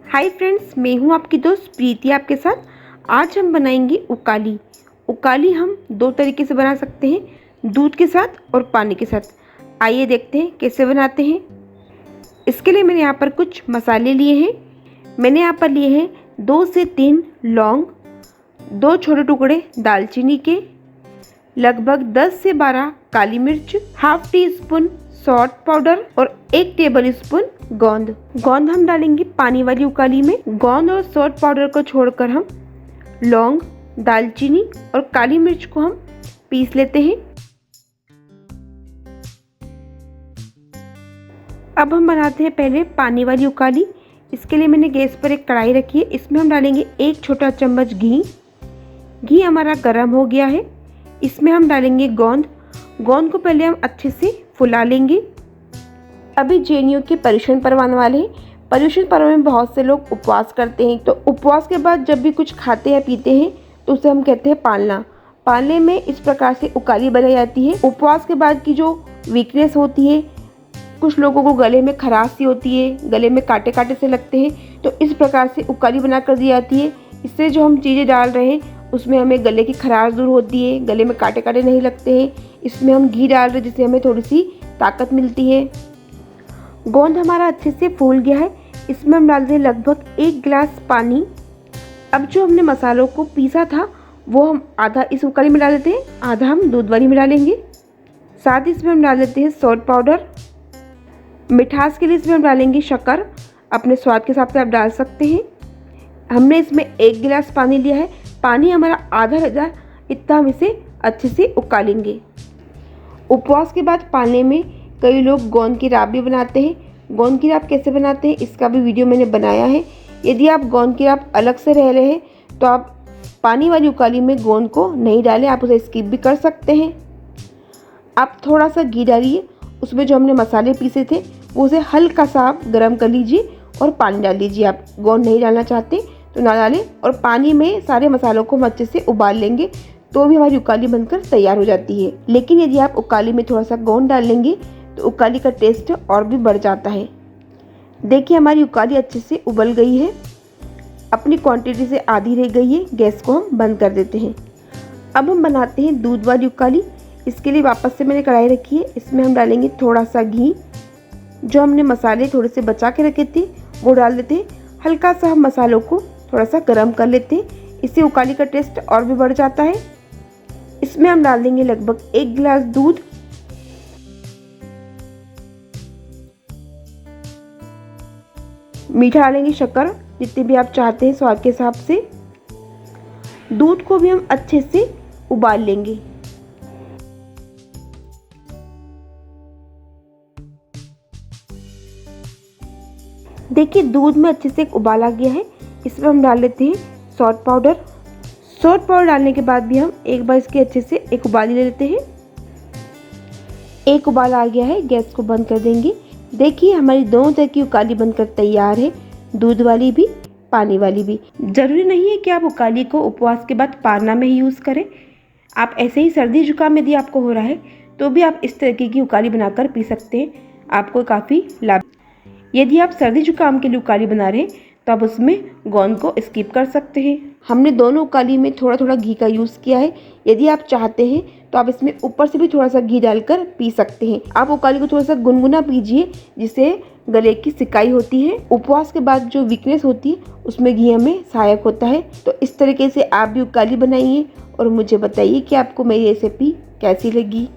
Hi friends, मैं हूं आपकी दोस्त प्रीति आपके साथ। आज हम बनाएंगे उकाली। उकाली हम दो तरीके से बना सकते हैं, दूध के साथ और पानी के साथ। आइए देखते हैं कैसे बनाते हैं। इसके लिए मैंने यहाँ पर कुछ मसाले लिए हैं। मैंने यहाँ पर लिए हैं 2 से 3 लौंग, 2 छोटे टुकड़े दालचीनी के, लगभग 10 से 12 काली मिर्च, half tea spoon salt powder और 1 टेबल स्पून गोंद। गोंद हम डालेंगे पानी वाली उकाली में। गोंद और सॉल्ट पाउडर को छोड़कर हम लौंग, दालचीनी और काली मिर्च को हम पीस लेते हैं। अब हम बनाते हैं पहले पानी वाली उकाली। इसके लिए मैंने गैस पर एक कढ़ाई रखी है। इसमें हम डालेंगे 1 छोटा चम्मच घी। घी हमारा गर्म हो गया है। इसमें हम डालेंगे गोंद। गोंद को पहले हम अच्छे से फुला लेंगे। अभी जेएनयू के पर्युषण पर्व आने वाले हैं। पर्युषण पर्व में बहुत से लोग उपवास करते हैं, तो उपवास के बाद जब भी कुछ खाते या पीते हैं तो उसे हम कहते हैं पालना। पालने में इस प्रकार से उकाली बनाई जाती है। उपवास के बाद की जो वीकनेस होती है, कुछ लोगों को गले में खराश सी होती है, गले में कांटे कांटे से लगते हैं, तो इस प्रकार से उकाली बना कर दी जाती है। इससे जो हम चीज़ें डाल रहे हैं उसमें हमें गले की खराश दूर होती है, गले में कांटे कांटे नहीं लगते हैं। इसमें हम घी डाल रहे हैं जिससे हमें थोड़ी सी ताकत मिलती है। गोंद हमारा अच्छे से फूल गया है। इसमें हम डाल दें लगभग 1 गिलास पानी। अब जो हमने मसालों को पीसा था वो हम आधा इस उकाली में डाल देते हैं, आधा हम दूध वाली में डालेंगे। साथ ही इसमें हम डाल देते हैं सॉल्ट पाउडर। मिठास के लिए इसमें हम डालेंगे शक्कर, अपने स्वाद के हिसाब से आप डाल सकते हैं। हमने इसमें 1 गिलास पानी लिया है। पानी हमारा आधा रह जाए इतना हम इसे अच्छे से उकालेंगे। उपवास के बाद पालने में कई लोग गोंद की राब भी बनाते हैं। गोंद की राब कैसे बनाते हैं इसका भी वीडियो मैंने बनाया है। यदि आप गोंद की राब अलग से रह रहे हैं तो आप पानी वाली उकाली में गोंद को नहीं डालें, आप उसे स्किप भी कर सकते हैं। आप थोड़ा सा घी डालिए, उसमें जो हमने मसाले पीसे थे वो उसे हल्का सा आप गर्म कर लीजिए और पानी डाल लीजिए। आप गोंद नहीं डालना चाहते तो ना डालें, और पानी में सारे मसालों को हम अच्छे से उबाल लेंगे तो भी हमारी उकाली बनकर तैयार हो जाती है। लेकिन यदि आप उकाली में थोड़ा सा गोंद डाल लेंगे तो उकाली का टेस्ट और भी बढ़ जाता है। देखिए हमारी उकाली अच्छे से उबल गई है, अपनी क्वांटिटी से आधी रह गई है। गैस को हम बंद कर देते हैं। अब हम बनाते हैं दूध वाली उकाली। इसके लिए वापस से मैंने कढ़ाई रखी है। इसमें हम डालेंगे थोड़ा सा घी। जो हमने मसाले थोड़े से बचा के रखे थे वो डाल देते हैं। हल्का सा हम मसालों को थोड़ा सा गर्म कर लेते हैं, इससे उकाली का टेस्ट और भी बढ़ जाता है। इसमें हम डाल देंगे लगभग 1 गिलास दूध। मीठा डालेंगे शक्कर जितनी भी आप चाहते हैं स्वाद के हिसाब से। दूध को भी हम अच्छे से उबाल लेंगे। देखिए दूध में अच्छे से एक उबाल आ गया है। इसमें हम डाल लेते हैं सॉल्ट पाउडर। सॉल्ट पाउडर डालने के बाद भी हम एक बार इसके अच्छे से एक उबाल ले लेते हैं। एक उबाल आ गया है, गैस को बंद कर देंगे। देखिए हमारी दोनों तरह की उकाली बनकर तैयार है, दूध वाली भी पानी वाली भी। ज़रूरी नहीं है कि आप उकाली को उपवास के बाद पारना में ही यूज़ करें। आप ऐसे ही सर्दी जुकाम यदि आपको हो रहा है तो भी आप इस तरीके की उकाली बनाकर पी सकते हैं, आपको काफ़ी लाभ। यदि आप सर्दी जुकाम के लिए उकाली बना रहे हैं तो आप उसमें गोंद को स्किप कर सकते हैं। हमने दोनों उकाली में थोड़ा थोड़ा घी का यूज़ किया है। यदि आप चाहते हैं तो आप इसमें ऊपर से भी थोड़ा सा घी डालकर पी सकते हैं। आप उकाली को थोड़ा सा गुनगुना पीजिए जिससे गले की सिकाई होती है। उपवास के बाद जो वीकनेस होती है उसमें घी हमें सहायक होता है। तो इस तरीके से आप भी उकाली बनाइए और मुझे बताइए कि आपको मेरी रेसिपी कैसी लगी।